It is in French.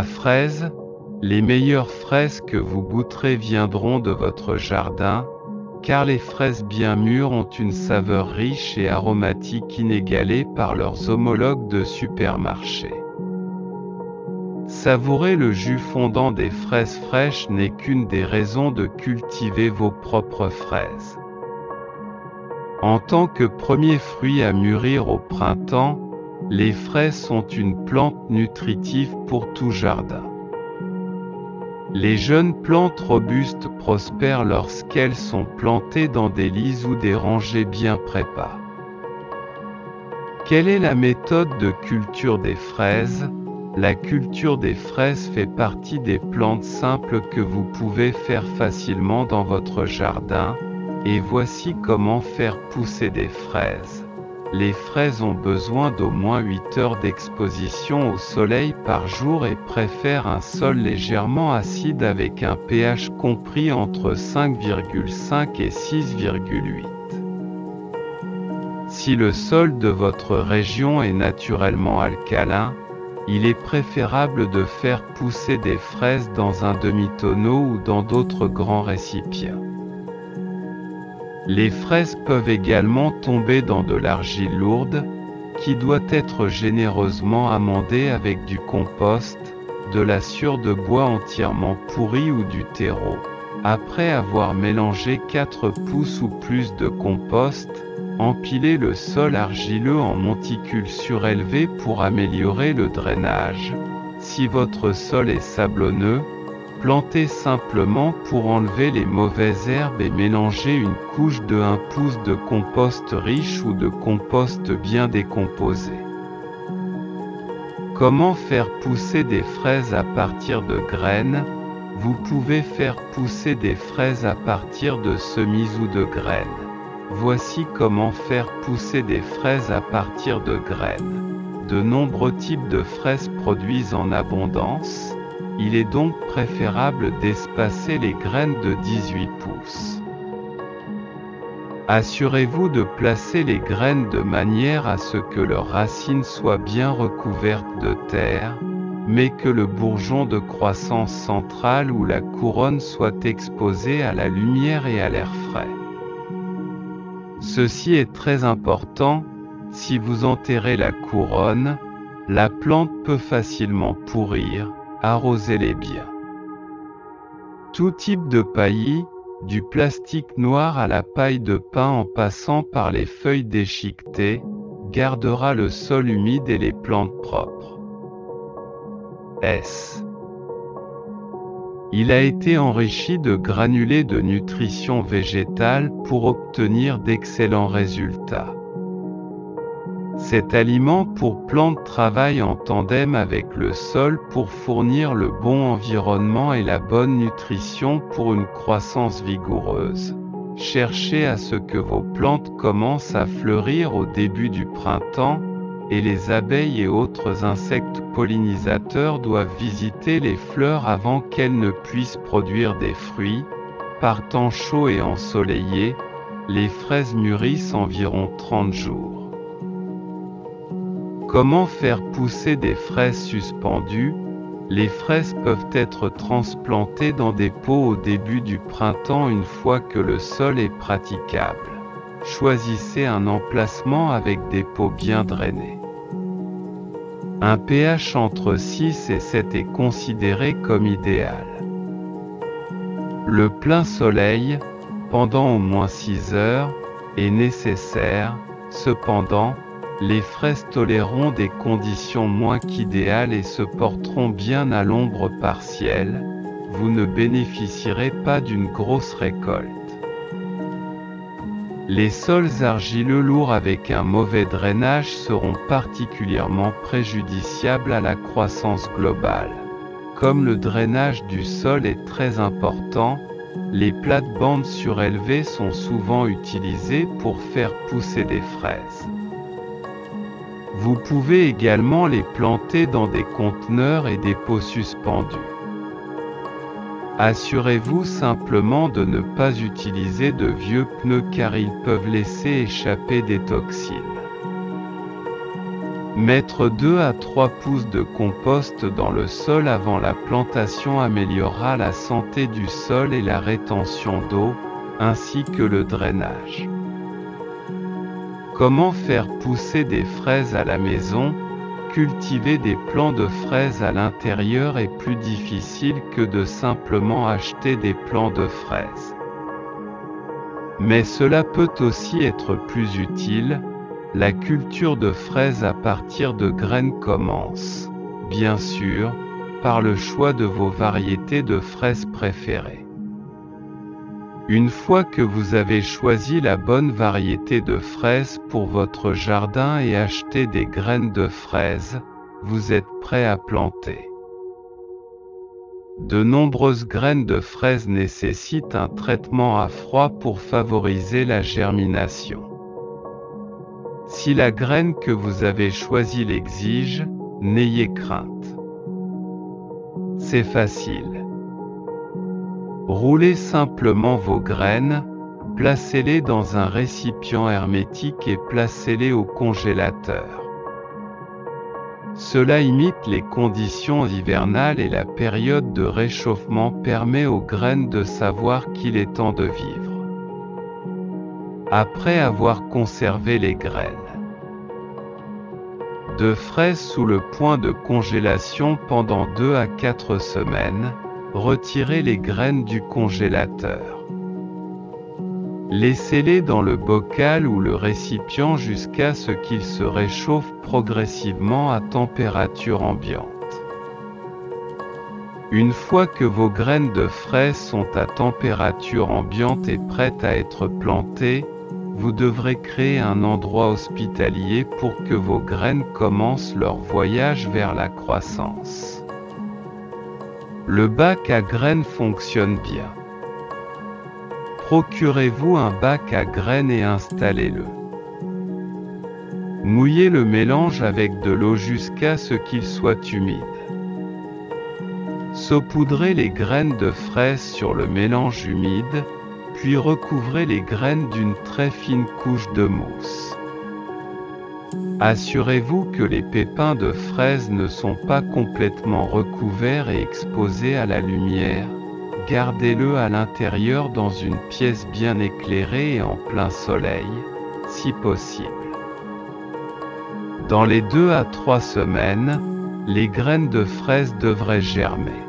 À fraises, les meilleures fraises que vous goûterez viendront de votre jardin, car les fraises bien mûres ont une saveur riche et aromatique inégalée par leurs homologues de supermarché. Savourer le jus fondant des fraises fraîches n'est qu'une des raisons de cultiver vos propres fraises. En tant que premier fruit à mûrir au printemps, les fraises sont une plante nutritive pour tout jardin. Les jeunes plantes robustes prospèrent lorsqu'elles sont plantées dans des lits ou des rangées bien préparées. Quelle est la méthode de culture des fraises? La culture des fraises fait partie des plantes simples que vous pouvez faire facilement dans votre jardin, et voici comment faire pousser des fraises. Les fraises ont besoin d'au moins 8 heures d'exposition au soleil par jour et préfèrent un sol légèrement acide avec un pH compris entre 5,5 et 6,8. Si le sol de votre région est naturellement alcalin, il est préférable de faire pousser des fraises dans un demi-tonneau ou dans d'autres grands récipients. Les fraises peuvent également tomber dans de l'argile lourde, qui doit être généreusement amendée avec du compost, de la sciure de bois entièrement pourrie ou du terreau. Après avoir mélangé 4 pouces ou plus de compost, empilez le sol argileux en monticules surélevés pour améliorer le drainage. Si votre sol est sablonneux, plantez simplement pour enlever les mauvaises herbes et mélangez une couche de 1 pouce de compost riche ou de compost bien décomposé. Comment faire pousser des fraises à partir de graines? Vous pouvez faire pousser des fraises à partir de semis ou de graines. Voici comment faire pousser des fraises à partir de graines. De nombreux types de fraises produisent en abondance. Il est donc préférable d'espacer les graines de 18 pouces. Assurez-vous de placer les graines de manière à ce que leurs racines soient bien recouvertes de terre, mais que le bourgeon de croissance centrale ou la couronne soit exposé à la lumière et à l'air frais. Ceci est très important. Si vous enterrez la couronne, la plante peut facilement pourrir. Arrosez-les bien. Tout type de paillis, du plastique noir à la paille de pin en passant par les feuilles déchiquetées, gardera le sol humide et les plantes propres. Il a été enrichi de granulés de nutrition végétale pour obtenir d'excellents résultats. Cet aliment pour plantes travaille en tandem avec le sol pour fournir le bon environnement et la bonne nutrition pour une croissance vigoureuse. Cherchez à ce que vos plantes commencent à fleurir au début du printemps, et les abeilles et autres insectes pollinisateurs doivent visiter les fleurs avant qu'elles ne puissent produire des fruits. Par temps chaud et ensoleillé, les fraises mûrissent environ 30 jours. Comment faire pousser des fraises suspendues? Les fraises peuvent être transplantées dans des pots au début du printemps une fois que le sol est praticable. Choisissez un emplacement avec des pots bien drainés. Un pH entre 6 et 7 est considéré comme idéal. Le plein soleil, pendant au moins 6 heures, est nécessaire. Cependant, les fraises toléreront des conditions moins qu'idéales et se porteront bien à l'ombre partielle. Vous ne bénéficierez pas d'une grosse récolte. Les sols argileux lourds avec un mauvais drainage seront particulièrement préjudiciables à la croissance globale. Comme le drainage du sol est très important, les plates-bandes surélevées sont souvent utilisées pour faire pousser des fraises. Vous pouvez également les planter dans des conteneurs et des pots suspendus. Assurez-vous simplement de ne pas utiliser de vieux pneus car ils peuvent laisser échapper des toxines. Mettre 2 à 3 pouces de compost dans le sol avant la plantation améliorera la santé du sol et la rétention d'eau, ainsi que le drainage. Comment faire pousser des fraises à la maison? Cultiver des plants de fraises à l'intérieur est plus difficile que de simplement acheter des plants de fraises. Mais cela peut aussi être plus utile. La culture de fraises à partir de graines commence, bien sûr, par le choix de vos variétés de fraises préférées. Une fois que vous avez choisi la bonne variété de fraises pour votre jardin et acheté des graines de fraises, vous êtes prêt à planter. De nombreuses graines de fraises nécessitent un traitement à froid pour favoriser la germination. Si la graine que vous avez choisie l'exige, n'ayez crainte. C'est facile. Roulez simplement vos graines, placez-les dans un récipient hermétique et placez-les au congélateur. Cela imite les conditions hivernales et la période de réchauffement permet aux graines de savoir qu'il est temps de vivre. Après avoir conservé les graines de fraises sous le point de congélation pendant 2 à 4 semaines, retirez les graines du congélateur. Laissez-les dans le bocal ou le récipient jusqu'à ce qu'ils se réchauffent progressivement à température ambiante. Une fois que vos graines de fraises sont à température ambiante et prêtes à être plantées, vous devrez créer un endroit hospitalier pour que vos graines commencent leur voyage vers la croissance. Le bac à graines fonctionne bien. Procurez-vous un bac à graines et installez-le. Mouillez le mélange avec de l'eau jusqu'à ce qu'il soit humide. Saupoudrez les graines de fraises sur le mélange humide, puis recouvrez les graines d'une très fine couche de mousse. Assurez-vous que les pépins de fraises ne sont pas complètement recouverts et exposés à la lumière. Gardez-le à l'intérieur dans une pièce bien éclairée et en plein soleil, si possible. Dans les 2 à 3 semaines, les graines de fraises devraient germer.